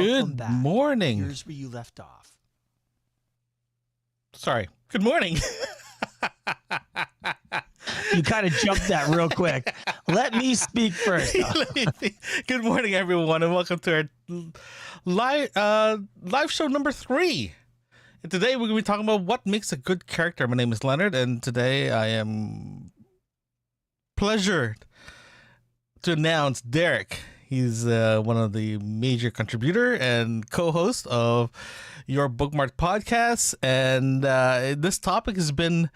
Welcome Good back. morning. Here's where you left off. Sorry. Good morning. You kind of jumped that real quick. Let me speak first. Good morning, everyone, and welcome to our live show number 3. And today we're going to be talking about what makes a good character. My name is Leonard, and today I am pleasured to announce Derek. He's one of the major contributor and co-host of Your Bookmarks Podcast, and this topic has been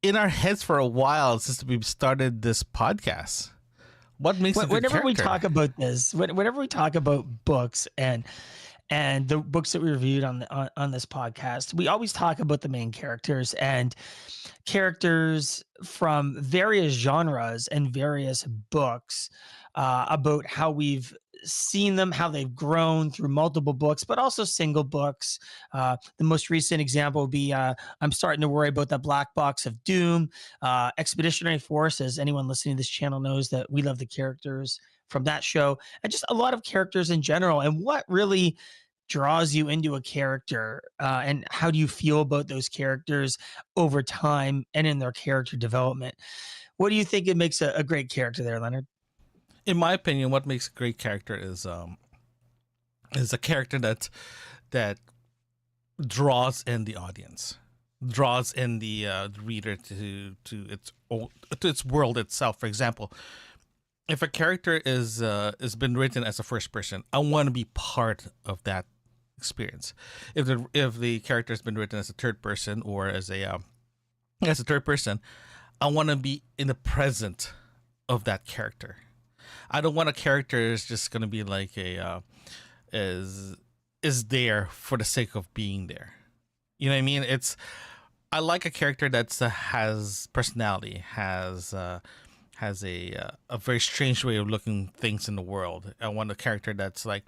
in our heads for a while since we started this podcast. What makes a good whenever character? we talk about this, whenever we talk about books and the books that we reviewed on this podcast, we always talk about the main characters and characters from various genres and various books, about how we've seen them, how they've grown through multiple books, but also single books. The most recent example would be I'm starting to worry about the Black Box of Doom, Expeditionary Force. As anyone listening to this channel knows, that we love the characters from that show, and just a lot of characters in general. And what really draws you into a character, and how do you feel about those characters over time and in their character development? What do you think it makes a great character there, Leonard? In my opinion, what makes a great character is a character that draws in the audience, draws in the reader to its world itself. For example, if a character is been written as a first person, I want to be part of that experience. If the character has been written as a third person or as a third person, I want to be in the present of that character. I don't want a character is just going to be like is there for the sake of being there. You know what I mean? I like a character that has personality, has a very strange way of looking things in the world. I want a character that's like,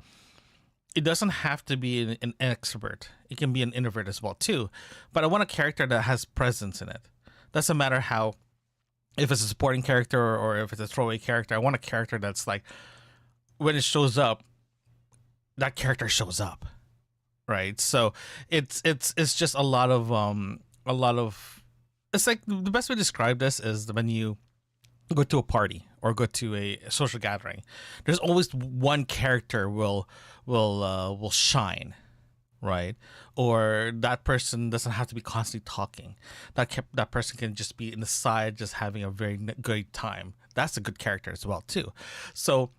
it doesn't have to be an extrovert. It can be an introvert as well too. But I want a character that has presence in it. Doesn't matter if it's a supporting character or if it's a throwaway character. I want a character that's like, when it shows up, that character shows up, right? So it's just a lot of it's like the best way to describe this is when you go to a party or go to a social gathering. There's always one character will shine, right? Or that person doesn't have to be constantly talking. That person can just be in the side, just having a very great time. That's a good character as well too. So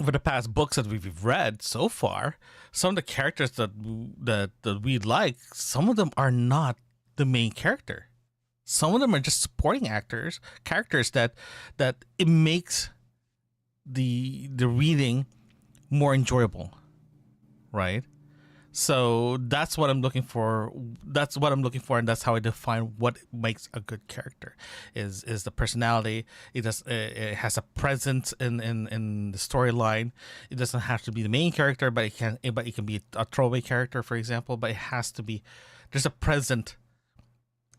for the past books that we've read so far, some of the characters that we like, some of them are not the main character. Some of them are just supporting characters that it makes the reading more enjoyable, right? So that's what I'm looking for. And that's how I define what makes a good character. Is the personality. It has a presence in the storyline. It doesn't have to be the main character, but it can be a throwaway character, for example. But it has to be, there's a present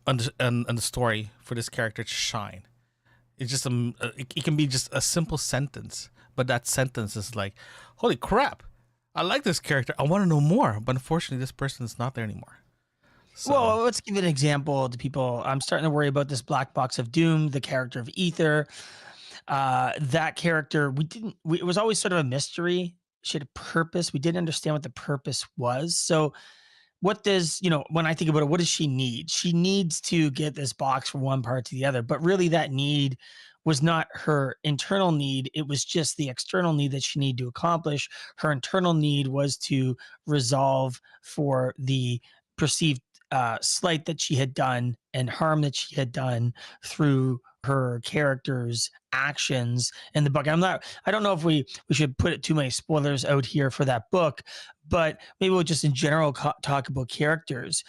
on the story for this character to shine. It's just it can be just a simple sentence, but that sentence is like, holy crap, I like this character. I want to know more, but unfortunately, this person is not there anymore. So. Well, let's give an example to people. I'm starting to worry about this Black Box of Doom, the character of Ether. That character, it was always sort of a mystery. She had a purpose. We didn't understand what the purpose was. So what does, when I think about it, what does she need? She needs to get this box from one part to the other, but really that need was not her internal need. It was just the external need that she needed to accomplish. Her internal need was to resolve for the perceived slight that she had done and harm that she had done through her character's actions in the book. I don't know if we should put too many spoilers out here for that book, but maybe we'll just in general talk about characters.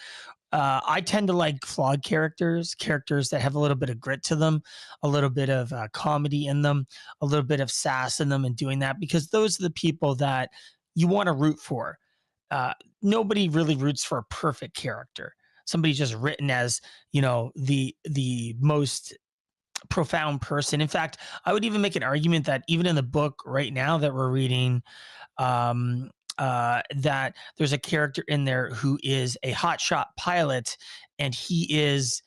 I tend to like flawed characters that have a little bit of grit to them, a little bit of comedy in them, a little bit of sass in them, and doing that because those are the people that you want to root for. Nobody really roots for a perfect character. Somebody just written as, the most profound person. In fact, I would even make an argument that even in the book right now that we're reading, that there's a character in there who is a hotshot pilot, and he is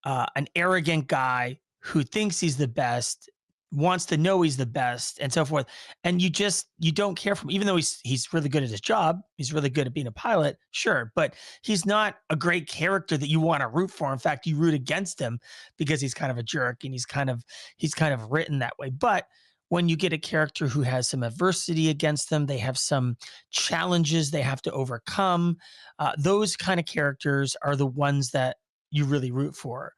an arrogant guy who thinks he's the best, wants to know he's the best, and so forth. And you don't care for him, even though he's really good at his job. He's really good at being a pilot, sure, but he's not a great character that you want to root for. In fact, you root against him because he's kind of a jerk, and he's kind of written that way. But when you get a character who has some adversity against them, they have some challenges they have to overcome. Those kind of characters are the ones that you really root for.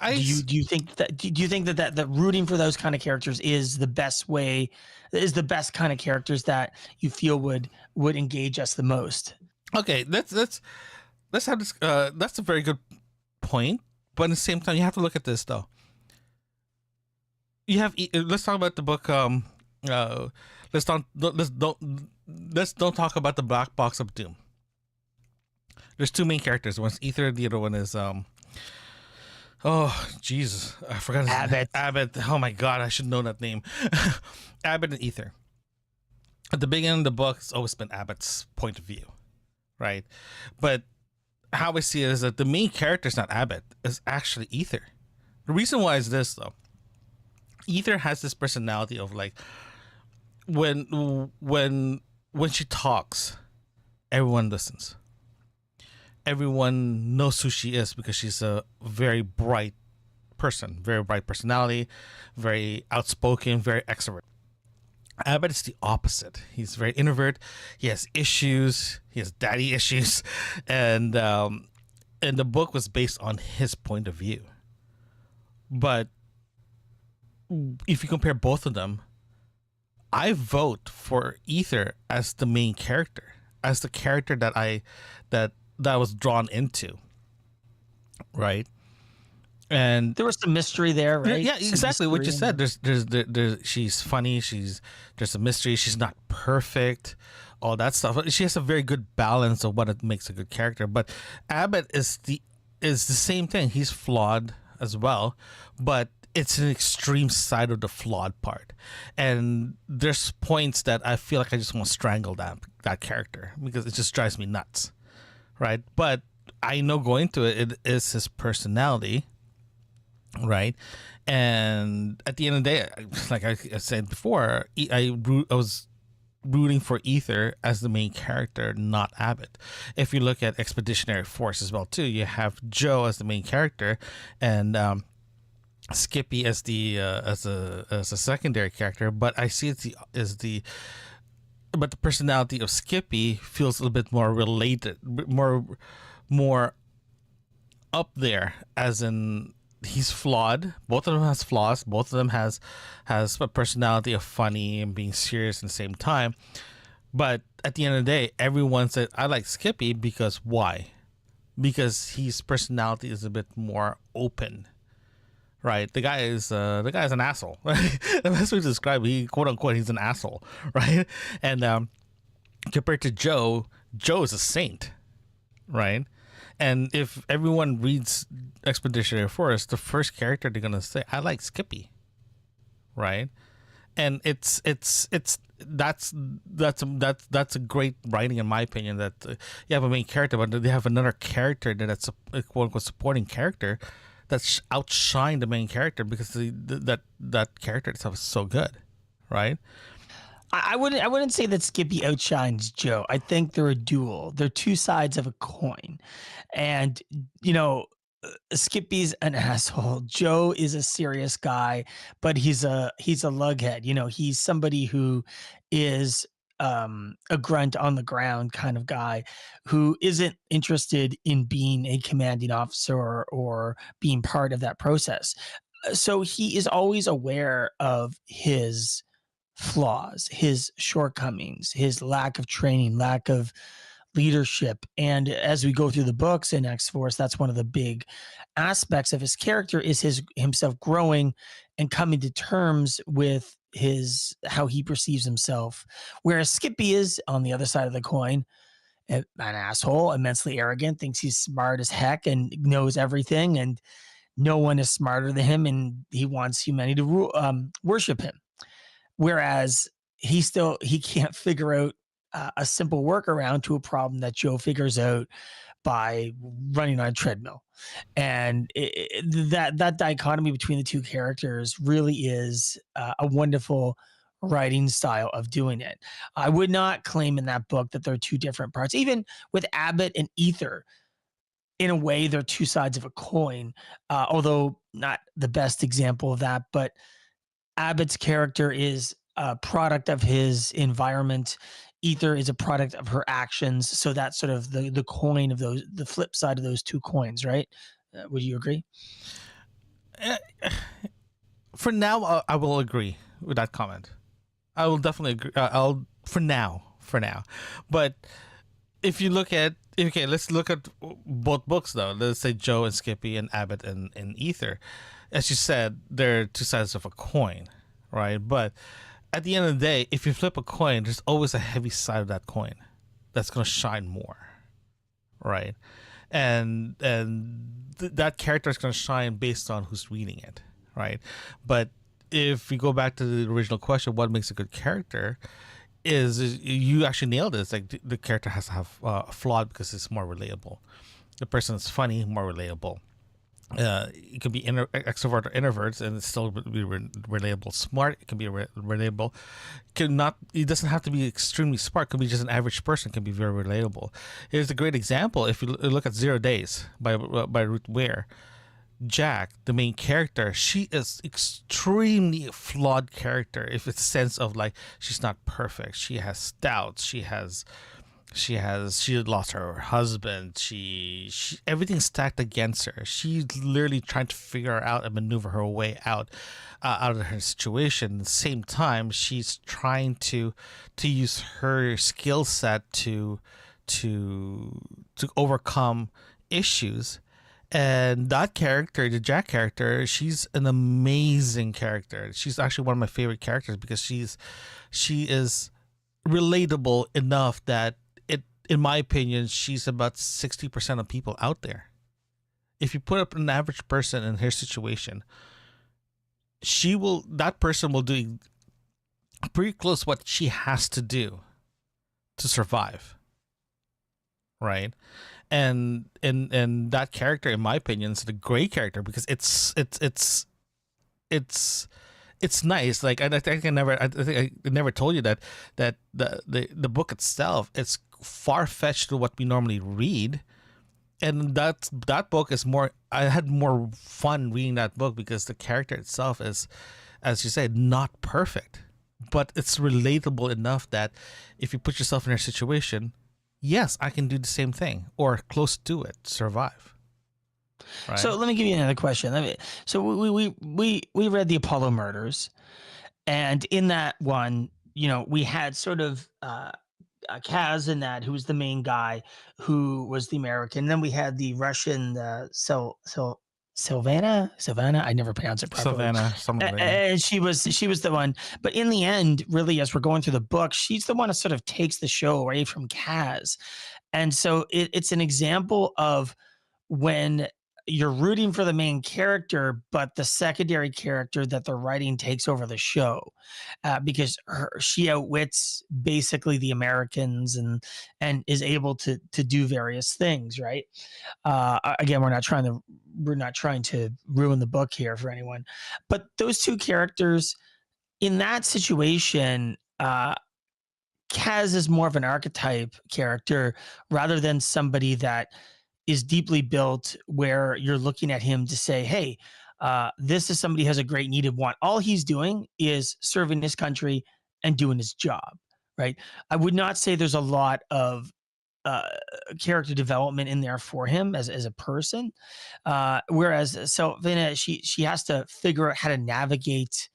Do you think that rooting for those kind of characters is the best kind of characters that you feel would engage us the most? Okay, let's have this. That's a very good point, but at the same time, you have to look at this though. Let's talk about the book. Let's don't talk about the Black Box of Doom. There's two main characters. One's Ether, the other one is oh Jesus, I forgot his name. Abbott. Oh my God, I should know that name. Abbott and Ether. At the beginning of the book, it's always been Abbott's point of view, right? But how I see it is that the main character is not Abbott; it's actually Ether. The reason why is this though. Ether has this personality of like when she talks, everyone listens. Everyone knows who she is because she's a very bright person, very bright personality, very outspoken, very extrovert. Abbott is the opposite. He's very introvert. He has issues. He has daddy issues, and the book was based on his point of view. But if you compare both of them, I vote for Ether as the main character, as the character that I was drawn into, right? And there was some mystery there, right? Yeah, exactly what you said. There's she's funny. There's a mystery. She's not perfect. All that stuff. She has a very good balance of what it makes a good character. But Abbott is the same thing. He's flawed as well, but it's an extreme side of the flawed part. And there's points that I feel like I just want to strangle that character because it just drives me nuts. Right. But I know going to it is his personality. Right. And at the end of the day, like I said before, I was rooting for Ether as the main character, not Abbott. If you look at Expeditionary Force as well, too, you have Joe as the main character and Skippy as a secondary character. But I see it but the personality of Skippy feels a little bit more related, more up there, as in he's flawed. Both of them has flaws. Both of them has a personality of funny and being serious at the same time. But at the end of the day, everyone said, I like Skippy because why? Because his personality is a bit more open. Right, the guy is an asshole. The best way to describe it, quote unquote, he's an asshole, right? And compared to Joe is a saint, right? And if everyone reads Expeditionary Force, the first character they're gonna say, "I like Skippy," right? And it's that's a great writing in my opinion. That you have a main character, but they have another character that's a quote unquote supporting character that's outshined the main character because that character itself is so good, right? I wouldn't say that Skippy outshines Joe. I think they're a duel. They're two sides of a coin, and Skippy's an asshole. Joe is a serious guy, but he's a lughead. He's somebody who is a grunt on the ground kind of guy who isn't interested in being a commanding officer or being part of that process. So he is always aware of his flaws, his shortcomings, his lack of training, lack of leadership. And as we go through the books in X-Force, that's one of the big aspects of his character is himself growing and coming to terms with how he perceives himself. Whereas Skippy is on the other side of the coin, an asshole, immensely arrogant, thinks he's smart as heck and knows everything, and no one is smarter than him, and he wants humanity to worship him. Whereas he can't figure out a simple workaround to a problem that Joe figures out by running on a treadmill. And that dichotomy between the two characters really is a wonderful writing style of doing it. I would not claim in that book that there are two different parts. Even with Abbott and Ether, in a way, they're two sides of a coin, although not the best example of that. But Abbott's character is a product of his environment. Ether is a product of her actions. So that's sort of the coin of those, the flip side of those two coins, right? Would you agree? Uh, For now, I will agree with that comment. I will definitely agree. I'll for now, but if you look at okay, let's look at both books though. Let's say Joe and Skippy and Abbott and Ether. As you said, they're two sides of a coin, right? But at the end of the day, if you flip a coin, there's always a heavy side of that coin that's going to shine more, right? And that character is going to shine based on who's reading it, right? But if we go back to the original question, what makes a good character? Is you actually nailed it. It's like the character has to have a flaw because it's more relatable. The person is funny, more relatable. It can be extrovert or introverts, and it's still be relatable. Smart, it can be relatable. It doesn't have to be extremely smart. It can be just an average person. It can be very relatable. Here's a great example. If you look at 0 Days by Ruth Ware, Jack, the main character, she is extremely flawed character. If it's sense of like she's not perfect, she has doubts, she lost her husband, she everything's stacked against her. She's literally trying to figure out and maneuver her way out of her situation. At the same time, she's trying to use her skill set to overcome issues. And that character, the Jack character, she's an amazing character. She's actually one of my favorite characters because she is relatable enough that in my opinion, she's about 60% of people out there. If you put up an average person in her situation, that person will do pretty close what she has to do to survive. Right? And that character, in my opinion, is a great character because it's nice. Like I think I never told you that the book itself is far fetched to what we normally read, and that book is more. I had more fun reading that book because the character itself is, as you said, not perfect, but it's relatable enough that if you put yourself in her situation, yes, I can do the same thing or close to it, survive. Right? So let me give you another question. So we read the Apollo Murders, and in that one, we had sort of Kaz in that, who was the main guy, who was the American. Then we had the Russian, Sylvana. I never pronounce it properly. Savannah, something like that. And she was the one. But in the end, really, as we're going through the book, she's the one that sort of takes the show away from Kaz. And so it's an example of when you're rooting for the main character, but the secondary character that they're writing takes over the show, because she outwits basically the Americans and is able to do various things. Right? Again, we're not trying to ruin the book here for anyone, but those two characters in that situation, Kaz is more of an archetype character rather than somebody that is deeply built where you're looking at him to say, hey, this is somebody who has a great need and want. All he's doing is serving his country and doing his job, right? I would not say there's a lot of character development in there for him as a person. Whereas Sylvana, she has to figure out how to navigate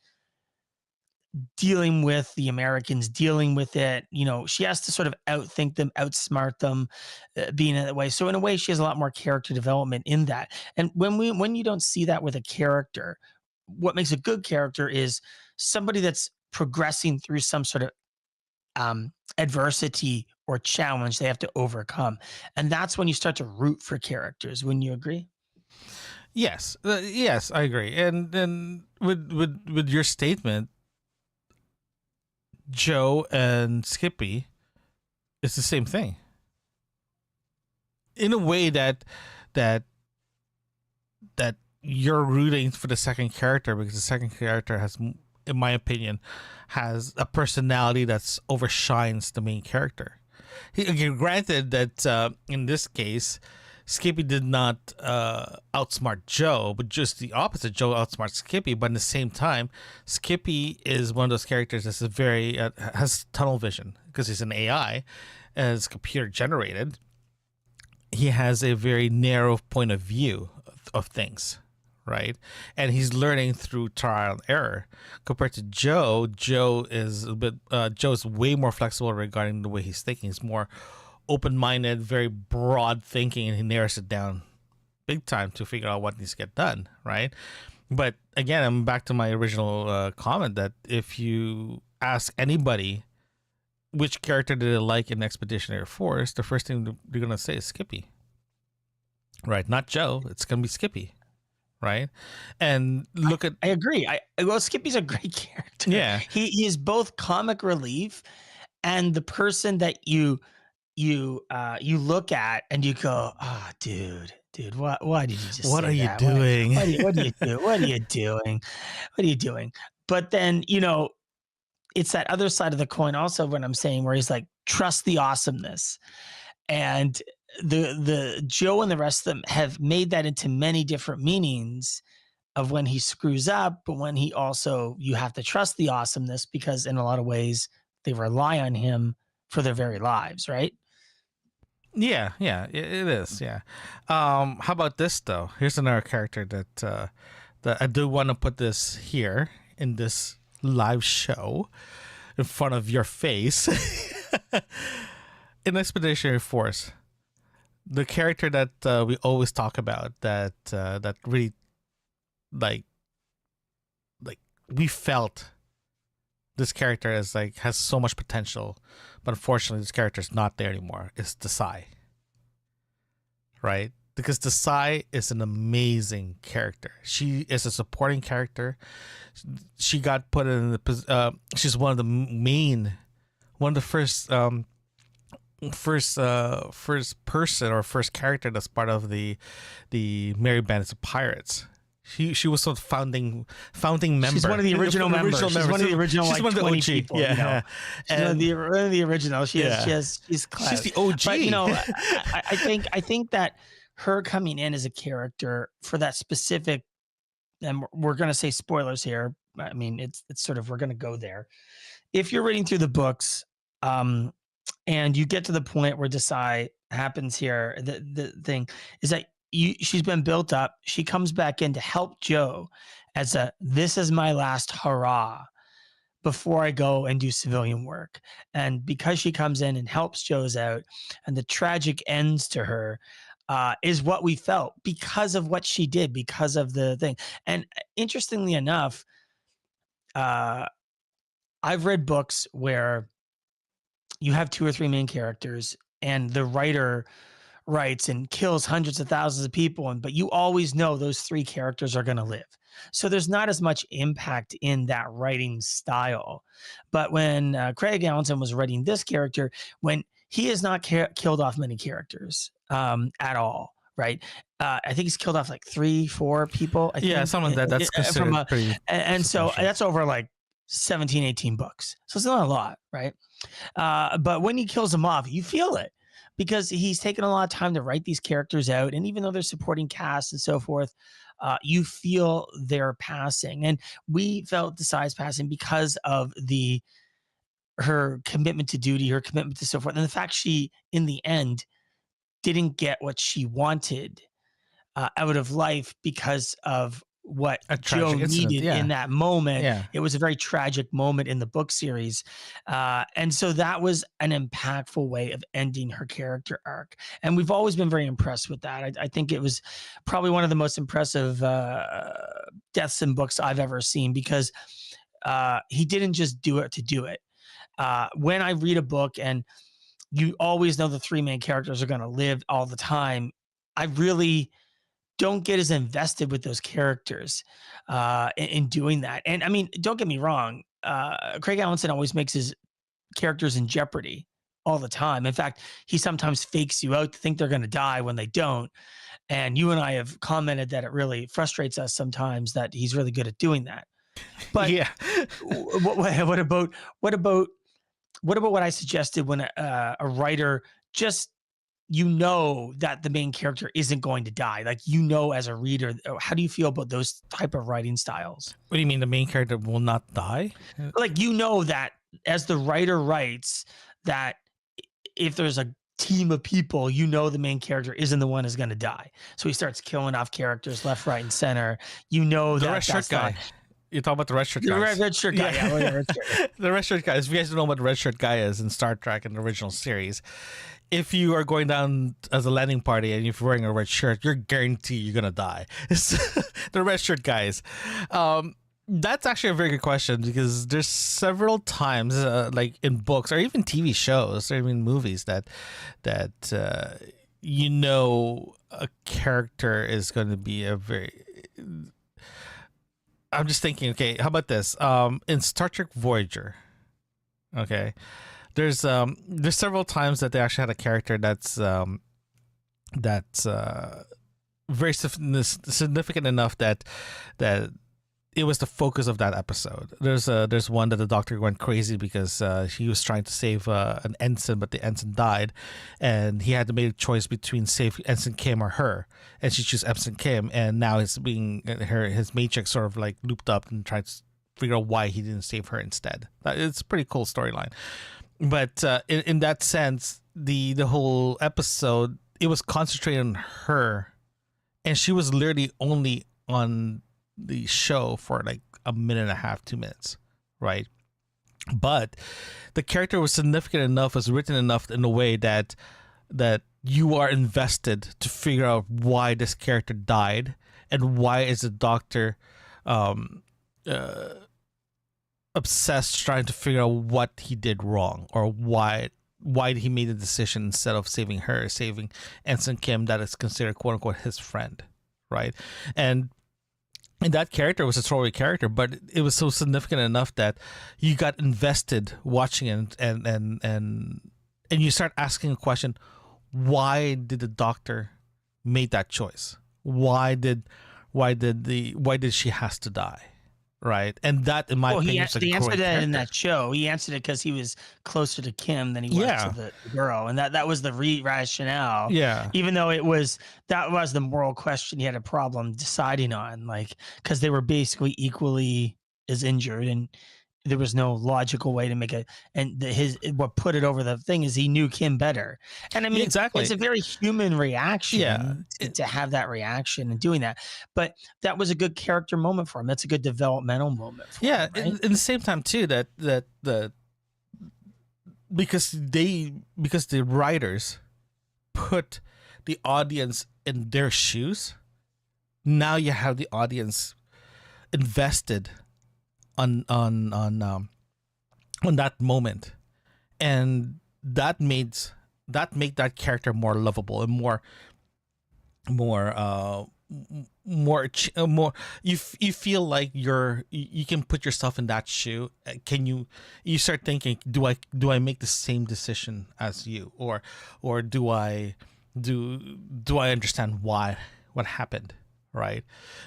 dealing with the Americans, dealing with it. She has to sort of outthink them, outsmart them, being in that way. So in a way, she has a lot more character development in that. And when you don't see that with a character, what makes a good character is somebody that's progressing through some sort of adversity or challenge they have to overcome. And that's when you start to root for characters. Wouldn't you agree? Yes, I agree. And then with your statement, Joe and Skippy is the same thing. In a way that that you're rooting for the second character because the second character has, in my opinion, has a personality that's overshines the main character. Granted that in this case, Skippy did not outsmart Joe, but just the opposite. Joe outsmarts Skippy, but at the same time, Skippy is one of those characters that's a very has tunnel vision because he's an AI, as computer generated. He has a very narrow point of view of things, right? And he's learning through trial and error. Compared to Joe, Joe is Joe's way more flexible regarding the way he's thinking. He's more open-minded, very broad thinking, and he narrows it down big time to figure out what needs to get done, right? But again, I'm back to my original comment that if you ask anybody which character did they like in Expeditionary Force, the first thing they're going to say is Skippy, right? Not Joe. It's going to be Skippy, right? And look I agree. Well, Skippy's a great character. Yeah. He is both comic relief and the person that you look at and you go, oh, dude, why did you just what say are you that? doing? What do you do? What are you doing? What are you doing? But then, it's that other side of the coin also when I'm saying where he's like, trust the awesomeness. And the Joe and the rest of them have made that into many different meanings of when he screws up, but when he also, you have to trust the awesomeness because in a lot of ways they rely on him for their very lives, right? Yeah, it is. Yeah. How about this though? Here's another character that I do want to put this here in this live show in front of your face. In Expeditionary Force, the character that we always talk about that really like we felt this character has so much potential, but unfortunately this character is not there anymore. It's Desai, right? Because Desai is an amazing character. She is a supporting character. She got put in the she's one of the first person or first character that's part of the Merry Bandits of Pirates. She was sort of founding member. She's one of the original members. She's one of the original, she's like, one of the 20 OG. people. Yeah. She's one of the original. She's clout. She's the OG. But I think that her coming in as a character for that specific, and we're going to say spoilers here. I mean, it's sort of, we're going to go there. If you're reading through the books, and you get to the point where Desai happens here, the thing is that she's been built up. She comes back in to help Joe as this is my last hurrah before I go and do civilian work. And because she comes in and helps Joe's out and the tragic ends to her, is what we felt because of what she did, because of the thing. And interestingly enough, I've read books where you have 2 or 3 main characters and the writer writes and kills hundreds of thousands of people, but you always know those 3 characters are going to live. So there's not as much impact in that writing style. But when Craig Allenson was writing this character, when he has not killed off many characters at all, right? I think he's killed off like 3-4 people. I think, something like that. That's considered pretty. And so that's over like 17, 18 books. So it's not a lot, right? But when he kills them off, you feel it because he's taken a lot of time to write these characters out. And even though they're supporting cast and so forth, you feel their passing. And we felt Desai's passing because of her commitment to duty, her commitment to so forth. And the fact she, in the end, didn't get what she wanted out of life because of what Joe needed in that moment. Yeah. It was a very tragic moment in the book series. And so that was an impactful way of ending her character arc. And we've always been very impressed with that. I think it was probably one of the most impressive deaths in books I've ever seen because he didn't just do it to do it. When I read a book and you always know the 3 main characters are going to live all the time, I really don't get as invested with those characters in doing that. And I mean, don't get me wrong. Craig Allenson always makes his characters in jeopardy all the time. In fact, he sometimes fakes you out to think they're going to die when they don't. And you and I have commented that it really frustrates us sometimes that he's really good at doing that. But Yeah. what about what I suggested when a writer just that the main character isn't going to die, like as a reader? How do you feel about those type of writing styles? What do you mean the main character will not die? Like that as the writer writes, that if there's a team of people, the main character isn't the one who's going to die, so he starts killing off characters left, right, and center. The red shirt guy. You're talking about the red shirt guy. The red shirt guy. Yeah. The red shirt guy. If you guys don't know what the red shirt guy is in Star Trek in the original series, if you are going down as a landing party and if you're wearing a red shirt, you're guaranteed you're gonna die. The red shirt guys. That's actually a very good question, because there's several times, like in books or even TV shows or even movies, that a character is going to be a very. I'm just thinking, okay, how about this? In Star Trek Voyager, okay, there's several times that they actually had a character that's very significant enough that it was the focus of that episode. There's one that the Doctor went crazy because he was trying to save an ensign, but the ensign died, and he had to make a choice between save Ensign Kim or her, and she chose Ensign Kim, and now his matrix sort of like looped up and tried to figure out why he didn't save her instead. It's a pretty cool storyline, but in that sense, the whole episode, it was concentrated on her, and she was literally only on the show for like a minute and a half, 2 minutes, right? But the character was significant enough, was written enough in a way that you are invested to figure out why this character died and why is the Doctor obsessed trying to figure out what he did wrong, or why he made the decision instead of saving her, saving Ensign Kim, that is considered quote unquote his friend, right? And that character was a throwaway character, but it was so significant enough that you got invested watching it, and you start asking a question: why did the Doctor make that choice? Why did she has to die? Right, and that, in my opinion, he answered that in that show. He answered it because he was closer to Kim than he was to the girl, and that was the rationale. Yeah, even though that was the moral question he had a problem deciding on, like, because they were basically equally as injured, and there was no logical way to make it. And what put it over the thing is he knew Kim better, and I mean, exactly, it's a very human reaction to have that reaction and doing that. But that was a good character moment for him. That's a good developmental moment for him, right? In the same time too, that because the writers put the audience in their shoes, now you have the audience invested on that moment, and that made that character more lovable and more you feel like you can put yourself in that shoe. You start thinking, do I make the same decision as you, or do I understand what happened? Right,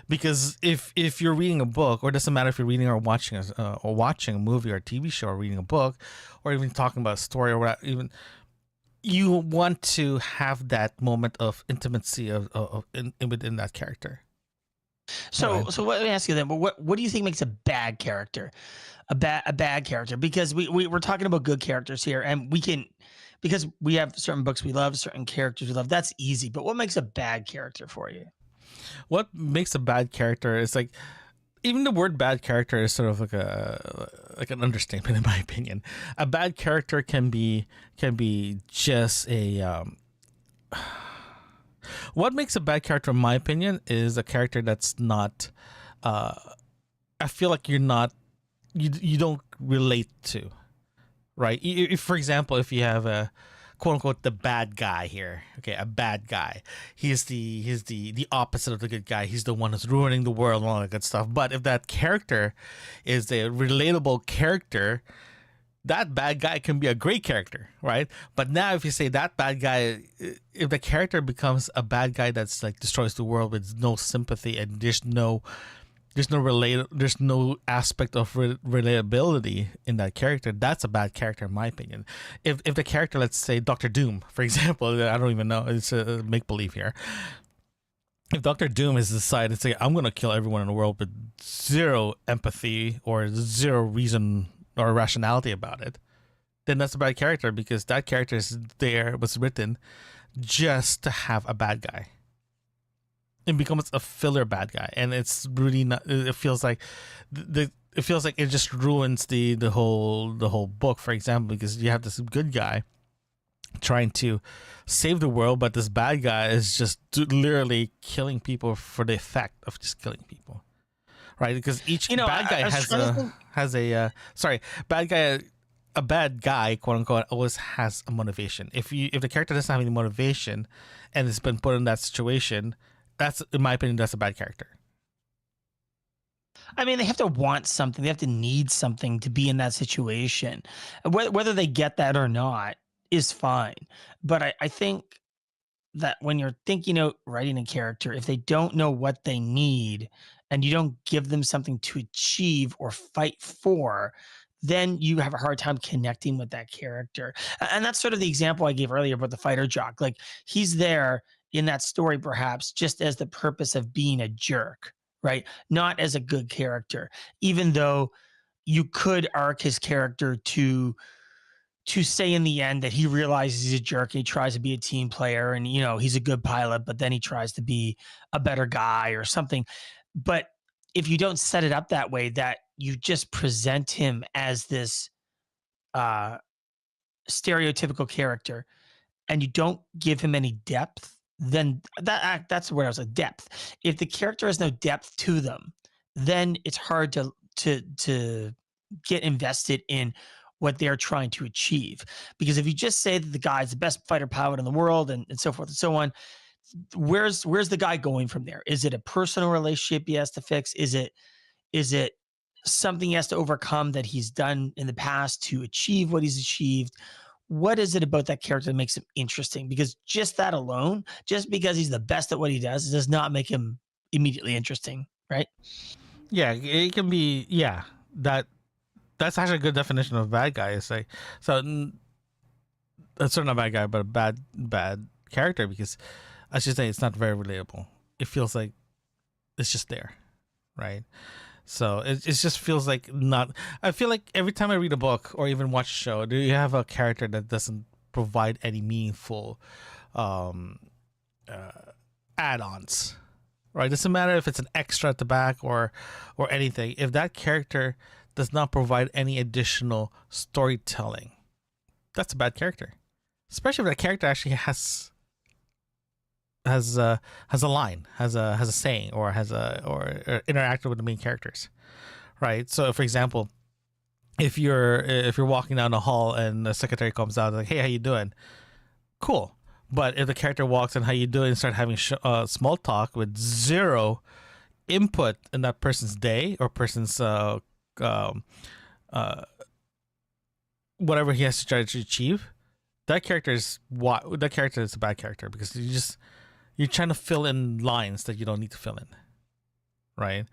because if you're reading a book, or it doesn't matter if you're reading or watching a movie or a TV show, or reading a book, or even talking about a story, or whatever, even you want to have that moment of intimacy within that character. So let me ask you then. What do you think makes a bad character a bad character? Because we're talking about good characters here, and because we have certain books we love, certain characters we love. That's easy. But what makes a bad character for you? What makes a bad character is, like, even the word bad character is sort of like an understatement, in my opinion. A bad character can be just a what makes a bad character, in my opinion, is a character that's not I feel like you don't relate to, right? If, for example, if you have a quote unquote the bad guy here. Okay, a bad guy. He's the opposite of the good guy. He's the one who's ruining the world and all that good stuff. But if that character is a relatable character, that bad guy can be a great character, right? But now if you say that bad guy, if the character becomes a bad guy that's like destroys the world with no sympathy and there's no aspect of relatability in that character, that's a bad character in my opinion. If the character, let's say Doctor Doom, for example, I don't even know, it's a make-believe here. If Doctor Doom has decided to say, I'm going to kill everyone in the world with zero empathy or zero reason or rationality about it, then that's a bad character, because that character was written just to have a bad guy. It becomes a filler bad guy, and it's really not. It feels like it just ruins the whole book. For example, because you have this good guy trying to save the world, but this bad guy is just literally killing people for the effect of just killing people, right? Because each bad guy a bad guy, quote unquote, always has a motivation. If the character doesn't have any motivation and it's been put in that situation, that's, in my opinion, that's a bad character. I mean, they have to want something. They have to need something to be in that situation. Whether they get that or not is fine. But I think that when you're thinking of writing a character, if they don't know what they need and you don't give them something to achieve or fight for, then you have a hard time connecting with that character. And that's sort of the example I gave earlier about the fighter jock. Like, he's there in that story perhaps just as the purpose of being a jerk, right? Not as a good character, even though you could arc his character to say in the end that he realizes he's a jerk and he tries to be a team player, and he's a good pilot, but then he tries to be a better guy or something. But if you don't set it up that way, that you just present him as this stereotypical character and you don't give him any depth, then that's where I was like, depth. If the character has no depth to them, then it's hard to get invested in what they're trying to achieve. Because if you just say that the guy's the best fighter pilot in the world and so forth and so on, where's the guy going from there? Is it a personal relationship he has to fix? Is it something he has to overcome that he's done in the past to achieve what he's achieved? What is it about that character that makes him interesting? Because just that alone, just because he's the best at what he does not make him immediately interesting, right? Yeah, it can be. Yeah, that's actually a good definition of a bad guy. It's like, so it's sort of not a bad guy, but a bad character, because I should say it's not very relatable. It feels like it's just there, right? So it just feels like not. I feel like every time I read a book or even watch a show, do you have a character that doesn't provide any meaningful add-ons, right? It doesn't matter if it's an extra at the back or anything. If that character does not provide any additional storytelling, that's a bad character. Especially if that character actually has a line, has a saying, or or interacted with the main characters, right? So, for example, if you're walking down the hall and the secretary comes out like, "Hey, how you doing?" Cool. But if the character walks in, "How you doing?" and start having small talk with zero input in that person's day or person's whatever he has to try to achieve, that character is a bad character, because you're trying to fill in lines that you don't need to fill in, right?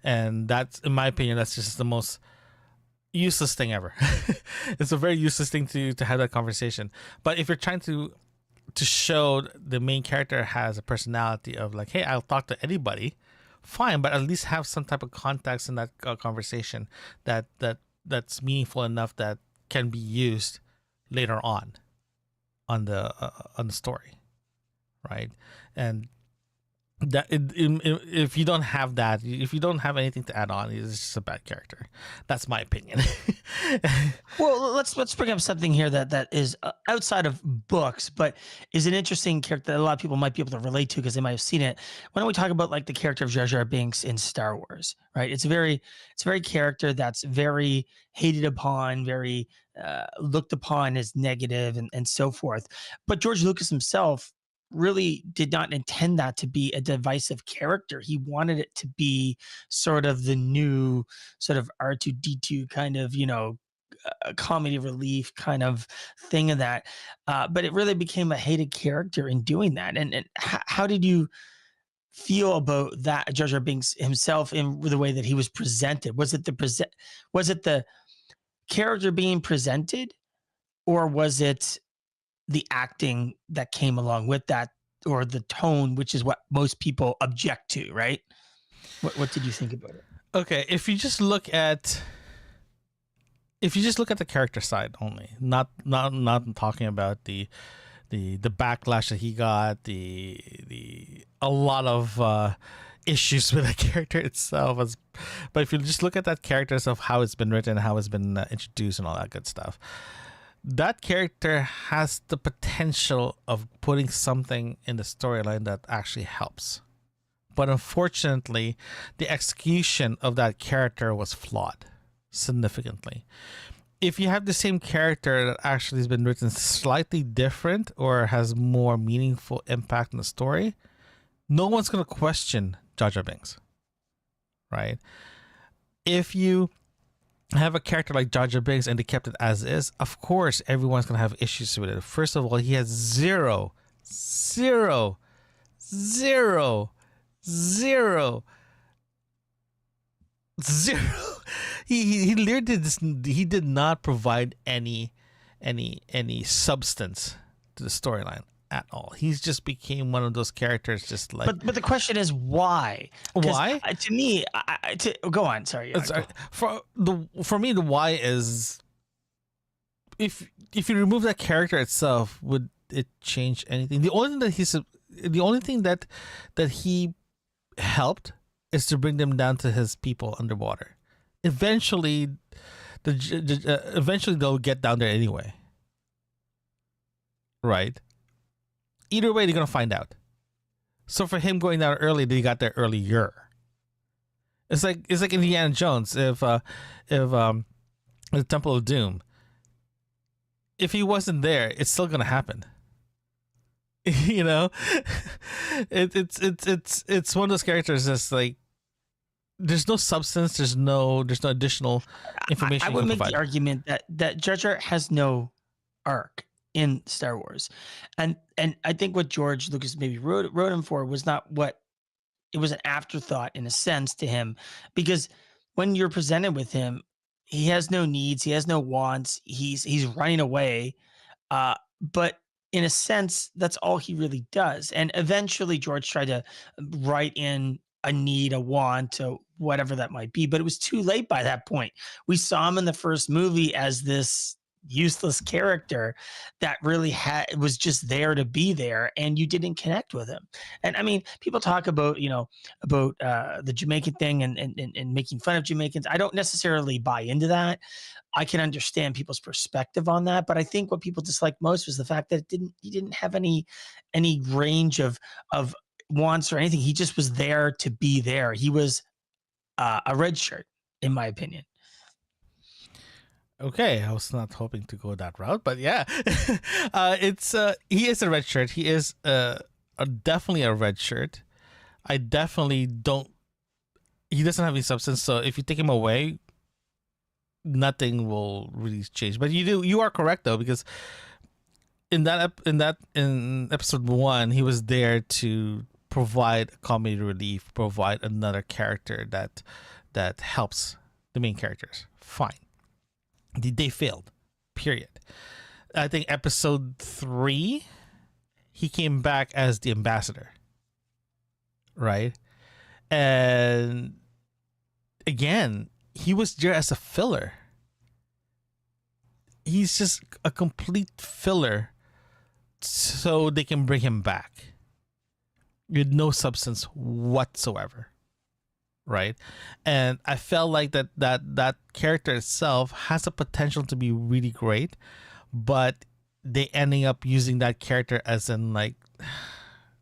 And that's, in my opinion, that's just the most useless thing ever. It's a very useless thing to have that conversation. But if you're trying to show the main character has a personality of like, hey, I'll talk to anybody, fine, but at least have some type of context in that conversation that's meaningful enough that can be used later on the story, right? And if you don't have that, if you don't have anything to add on, he's just a bad character. That's my opinion. Well, let's bring up something here that is outside of books, but is an interesting character that a lot of people might be able to relate to because they might have seen it. Why don't we talk about like the character of Jar Jar Binks in Star Wars? Right, it's a very character that's very hated upon, very looked upon as negative, and so forth. But George Lucas himself really did not intend that to be a divisive character. He wanted it to be sort of the new sort of R2D2 kind of, a comedy relief kind of thing of that. But it really became a hated character in doing that. And how did you feel about that, Jar Jar Binks himself, in the way that he was presented? Was it the character being presented, or was it the acting that came along with that, or the tone, which is what most people object to, right? What did you think about it? Okay, if you just look at the character side only, not talking about the backlash that he got, the a lot of issues with the character itself, but if you just look at that character of how it's been written, how it's been introduced, and all that good stuff, that character has the potential of putting something in the storyline that actually helps. But unfortunately, the execution of that character was flawed significantly. If you have the same character that actually has been written slightly different or has more meaningful impact on the story, no one's going to question Jar Jar Binks, right? If you have a character like Jar Jar Binks and they kept it as is, of course everyone's gonna have issues with it. First of all, he has zero he literally did this. He did not provide any substance to the storyline at all. He's just became one of those characters, just like. But the question is why? Why? To me, go on. Sorry. Yeah, sorry. For me, the why is if you remove that character itself, would it change anything? The only thing that he helped is to bring them down to his people underwater. Eventually, eventually they'll get down there anyway, right? Either way, they're gonna find out. So for him going down early, they got there earlier. It's like Indiana Jones. If the Temple of Doom, if he wasn't there, it's still gonna happen. You know, it's one of those characters that's like, there's no substance, there's no additional information. I would make the argument that Jar Jar has no arc in Star Wars, and I think what George Lucas maybe wrote him for was not what it was, an afterthought in a sense to him, because when you're presented with him, he has no needs, he has no wants, he's running away, but in a sense, that's all he really does. And eventually, George tried to write in a need, a want, whatever that might be, but it was too late by that point. We saw him in the first movie as this useless character that really was just there to be there, and you didn't connect with him. And I mean, people talk about the Jamaican thing and making fun of Jamaicans. I don't necessarily buy into that. I can understand people's perspective on that, but I think what people disliked most was the fact that he didn't have any range of wants or anything. He just was there to be there. He was a red shirt, in my opinion. Okay, I was not hoping to go that route, but yeah, he is a red shirt. He is definitely a red shirt. I definitely don't. He doesn't have any substance, so if you take him away, nothing will really change. But you are correct though, because in episode 1, he was there to provide comedy relief, provide another character that helps the main characters. Fine. They failed, period. I think episode 3, he came back as the ambassador, right? And again, he was there as a filler. He's just a complete filler so they can bring him back. with no substance whatsoever, right? And I felt like that character itself has the potential to be really great, but they ending up using that character as in like,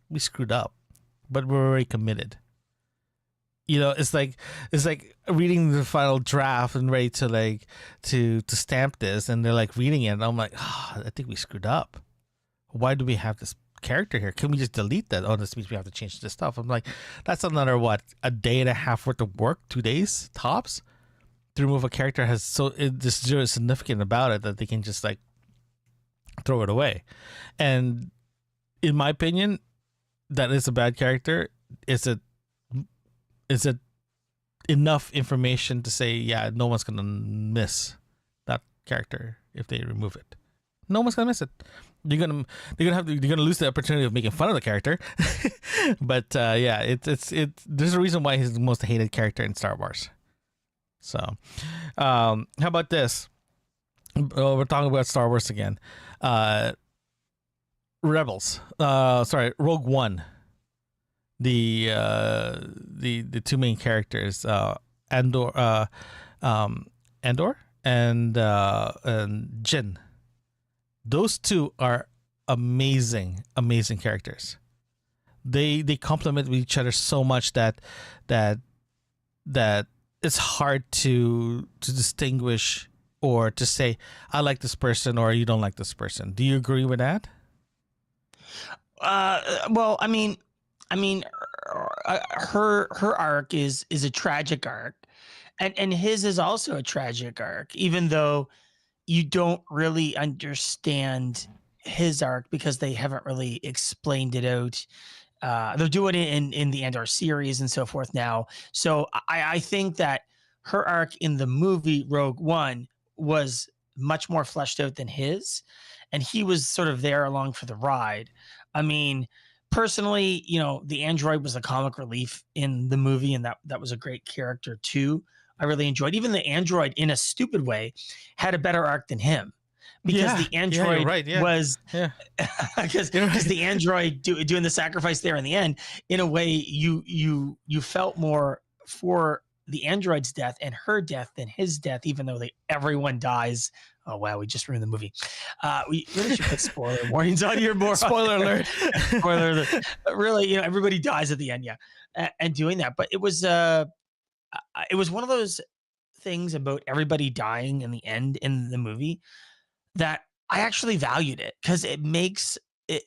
we screwed up, but we're already committed. It's like reading the final draft and ready to like to stamp this, and they're like reading it, and I'm like, I think we screwed up. Why do we have this character here? Can we just delete that? Oh, this means we have to change this stuff. I'm like, that's another a day and a half worth of work, 2 days tops, to remove a character there's zero significant about it that they can just like throw it away. And in my opinion, that is a bad character. Is it enough information to say, yeah, no one's gonna miss that character if they remove it? No one's gonna miss it. You're gonna lose the opportunity of making fun of the character. But yeah, there's a reason why he's the most hated character in Star Wars. So, how about this? We're talking about Star Wars again. Rogue One. The two main characters, Andor and Jin. Those two are amazing characters. They complement each other so much that it's hard to distinguish or to say I like this person or you don't like this person. Do you agree with that? Well, I mean, her arc is a tragic arc, and his is also a tragic arc, even though you don't really understand his arc because they haven't really explained it out. They're doing it in the Andor series and so forth now. So I think that her arc in the movie Rogue One was much more fleshed out than his, and he was sort of there along for the ride. I mean, personally, the android was a comic relief in the movie, and that was a great character too. I really enjoyed. Even the android, in a stupid way, had a better arc than him, because the android was because the android doing the sacrifice there in the end. In a way, you felt more for the android's death and her death than his death, even though everyone dies. Oh wow, we just ruined the movie. We really should put spoiler warnings on here more. Spoiler alert. Spoiler alert. Really, everybody dies at the end, yeah. And doing that, but it was one of those things about everybody dying in the end in the movie that I actually valued it, because it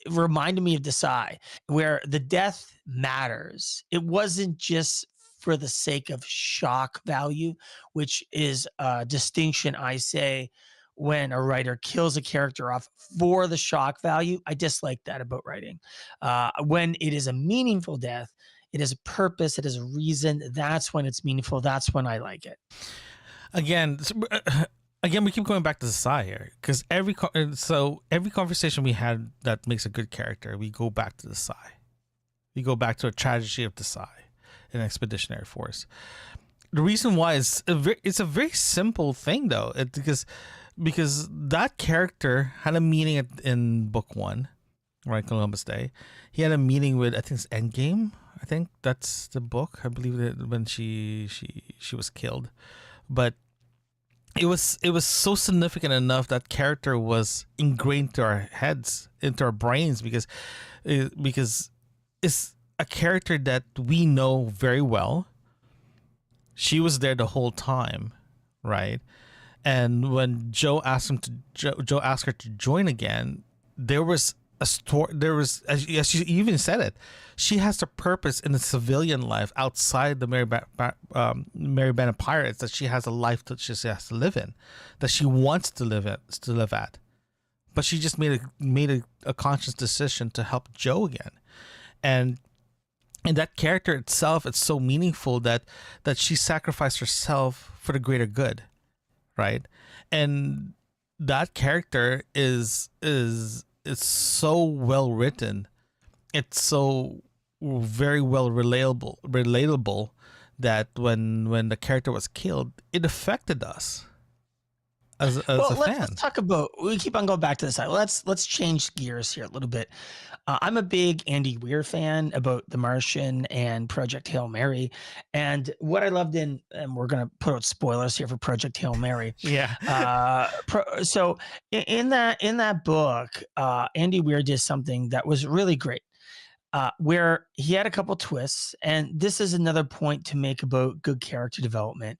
reminded me of Desai, where the death matters. It wasn't just for the sake of shock value, which is a distinction I say when a writer kills a character off for the shock value. I dislike that about writing. When it is a meaningful death, it has a purpose, it has a reason. That's when it's meaningful. That's when I like it. Again, we keep going back to Desai here, because every conversation we had that makes a good character, we go back to Desai. We go back to a tragedy of Desai in Expeditionary Force. The reason why is it's a very simple thing, though, because that character had a meaning in book 1, right? Columbus Day. He had a meaning with, I think it's Endgame. I think that's the book. I believe that when she was killed, but it was so significant enough that character was ingrained into our heads, into our brains, because it's a character that we know very well. She was there the whole time, right? And when Joe asked her to join again, there was a story. There was, as she even said it, she has a purpose in the civilian life outside the Mary Band of Pirates, that she has a life that she has to live in, that she wants to live at. But she just made a conscious decision to help Joe again, and that character itself, it's so meaningful that she sacrificed herself for the greater good, right? And that character is so well written. It's so very well relatable that when the character was killed, it affected us. as Well, a let's fan. talk about. We keep on going back to the side. Let's change gears here a little bit. I'm a big Andy Weir fan about The Martian and Project Hail Mary, and what I loved and we're gonna put out spoilers here for Project Hail Mary. Yeah. So in that book, Andy Weir did something that was really great. Where he had a couple twists, and this is another point to make about good character development.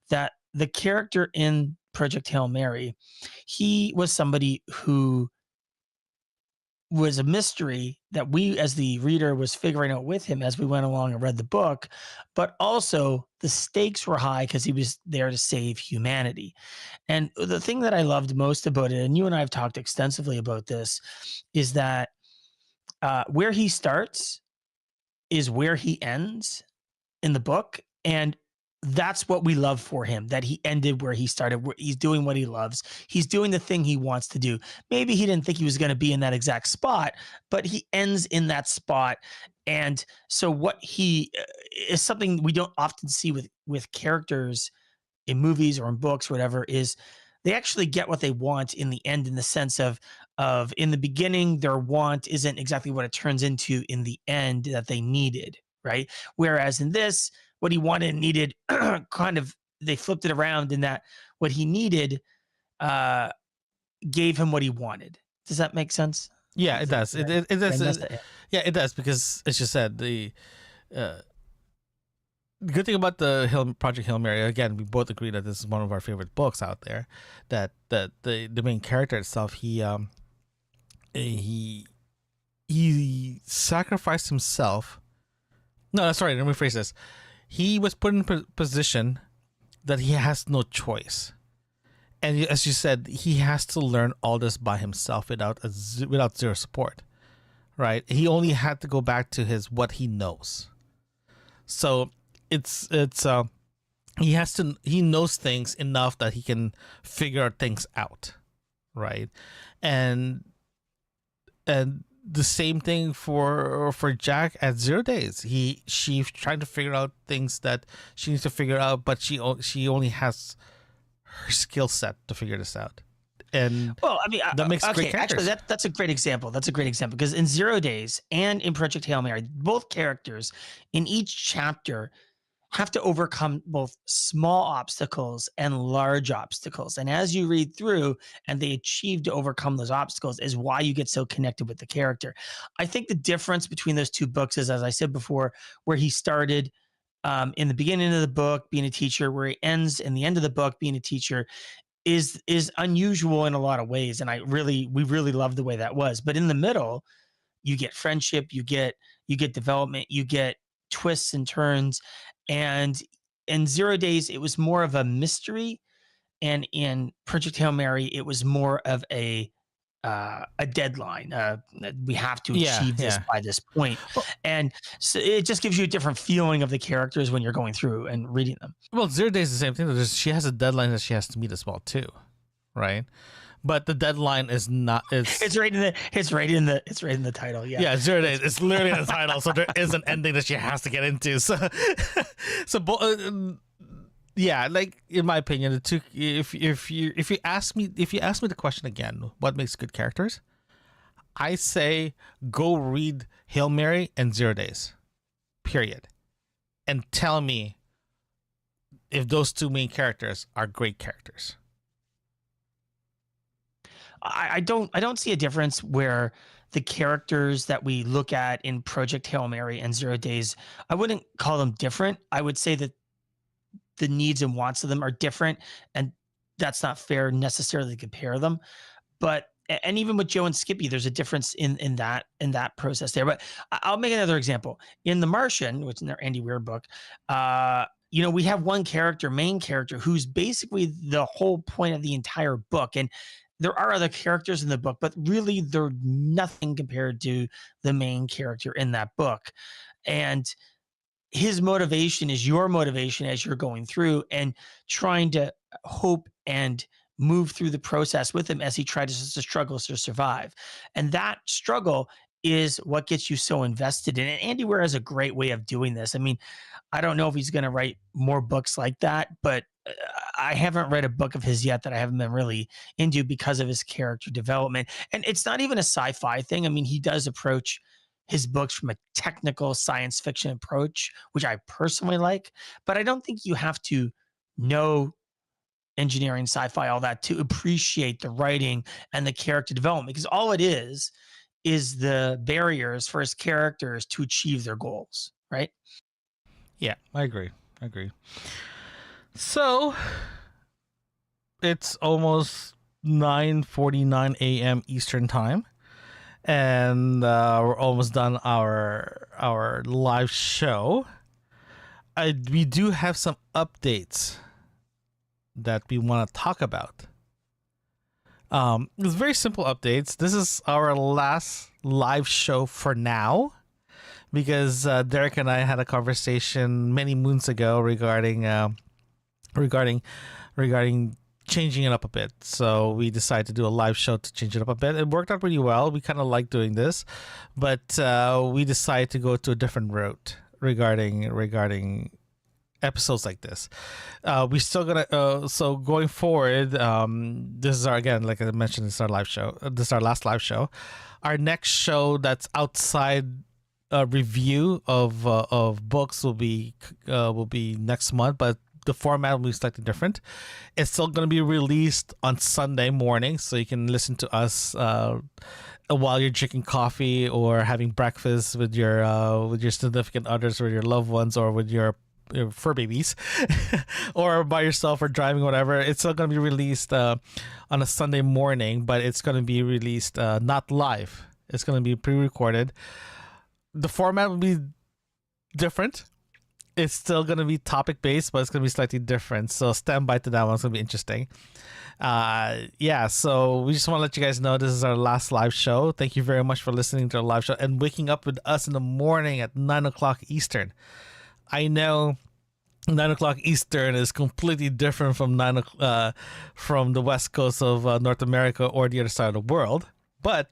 That the character in Project Hail Mary, he was somebody who was a mystery that we as the reader was figuring out with him as we went along and read the book, but also the stakes were high because he was there to save humanity. And the thing that I loved most about it, and you and I have talked extensively about this, is that where he starts is where he ends in the book. And that's what we love for him, that he ended where he started. He's doing what he loves. He's doing the thing he wants to do. Maybe he didn't think he was going to be in that exact spot, but he ends in that spot. And so what he is something we don't often see with characters in movies or in books or whatever, is they actually get what they want in the end, in the sense of in the beginning their want isn't exactly what it turns into in the end that they needed, right? Whereas in this, what he wanted and needed kind of, they flipped it around in that what he needed uh gave him what he wanted. Does that make sense? Yeah, it does. It does. Yeah. Yeah, it does, because as you said, uh, the good thing about the Project Hail Mary, again, we both agree that this is one of our favorite books out there. That the main character itself, he sacrificed himself. No, sorry, let me rephrase this. He was put in a position that he has no choice, and as you said, he has to learn all this by himself without zero support. Right? He only had to go back to what he knows. So it's he knows things enough that he can figure things out, right? And the same thing for Jack at 0 days. She's trying to figure out things that she needs to figure out, but she only has her skill set to figure this out. And well, I mean, that makes great characters. Actually, that's a great example. That's a great example, because in 0 days and in Project Hail Mary, both characters in each chapter have to overcome both small obstacles and large obstacles. And as you read through and they achieve to overcome those obstacles, is why you get so connected with the character. I think the difference between those two books is, as I said before, where he started in the beginning of the book being a teacher, where he ends in the end of the book being a teacher, is unusual in a lot of ways. And we really love the way that was. But in the middle, you get friendship, you get development, you get twists and turns. And in 0 days, it was more of a mystery, and in Project Hail Mary, it was more of a deadline. We have to achieve this by this point. Well, and so it just gives you a different feeling of the characters when you're going through and reading them. well, 0 days is the same thing. She has a deadline that she has to meet as well too, right? But the deadline is not. It's right in the title. Yeah. Yeah, 0 days. It's literally in the title, so there is an ending that she has to get into. So, yeah, like in my opinion, the two. If you ask me the question again, what makes good characters? I say go read Hail Mary and 0 days, period, and tell me if those two main characters are great characters. I don't see a difference where the characters that we look at in Project Hail Mary and 0 days, I wouldn't call them different. I would say that the needs and wants of them are different, and that's not fair necessarily to compare them. But and even with Joe and Skippy, there's a difference in that process there. But I'll make another example. In The Martian, which is in their Andy Weir book, we have one main character, who's basically the whole point of the entire book. And there are other characters in the book, but really they're nothing compared to the main character in that book. And his motivation is your motivation as you're going through and trying to hope and move through the process with him as he tries to struggle to survive. And that struggle is what gets you so invested in it. And Andy Weir has a great way of doing this. I mean, I don't know if he's going to write more books like that, but I haven't read a book of his yet that I haven't been really into because of his character development. And it's not even a sci-fi thing. I mean, he does approach his books from a technical science fiction approach, which I personally like, but I don't think you have to know engineering, sci-fi, all that to appreciate the writing and the character development, because all it is the barriers for his characters to achieve their goals, right? Yeah, I agree. So it's almost 9:49 a.m. Eastern time, and we're almost done our live show. We do have some updates that we want to talk about. It's very simple updates. This is our last live show for now, because Derek and I had a conversation many moons ago regarding changing it up a bit. So we decided to do a live show to change it up a bit. It worked out pretty well. We kind of like doing this, but we decided to go to a different route regarding episodes like this. We still gonna so going forward. This is our, again, like I mentioned, this is our live show. This is our last live show. Our next show that's outside review of books will be next month, but the format will be slightly different. It's still going to be released on Sunday morning, so you can listen to us while you're drinking coffee or having breakfast with your significant others or your loved ones or with your fur babies or by yourself or driving, whatever. It's still going to be released on a Sunday morning, but it's going to be released not live. It's going to be pre-recorded. The format will be different. It's still going to be topic based, but it's going to be slightly different. So stand by to that one. It's going to be interesting. So we just want to let you guys know this is our last live show. Thank you very much for listening to our live show and waking up with us in the morning at 9 o'clock Eastern. I know 9 o'clock Eastern is completely different from from the West Coast of North America or the other side of the world, but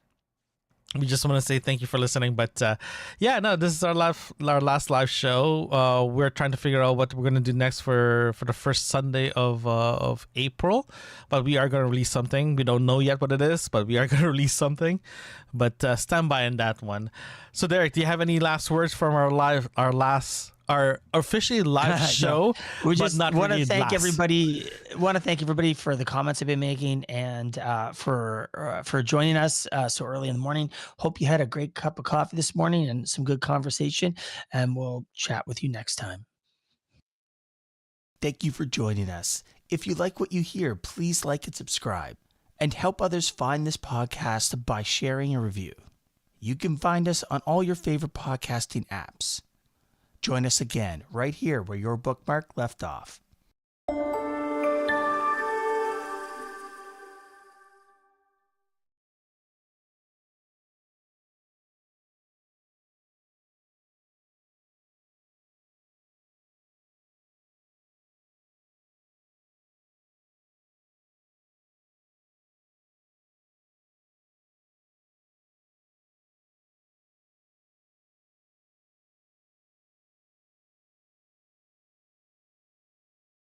we just want to say thank you for listening. But this is our last live show. We're trying to figure out what we're going to do next for the first Sunday of April, but we are going to release something. We don't know yet what it is, but we are going to release something. But stand by on that one. So Derek, do you have any last words from our officially live show? We just want to thank everybody. Want to thank everybody for the comments they've been making and for joining us so early in the morning. Hope you had a great cup of coffee this morning and some good conversation. And we'll chat with you next time. Thank you for joining us. If you like what you hear, please like and subscribe, and help others find this podcast by sharing a review. You can find us on all your favorite podcasting apps. Join us again right here where your bookmark left off.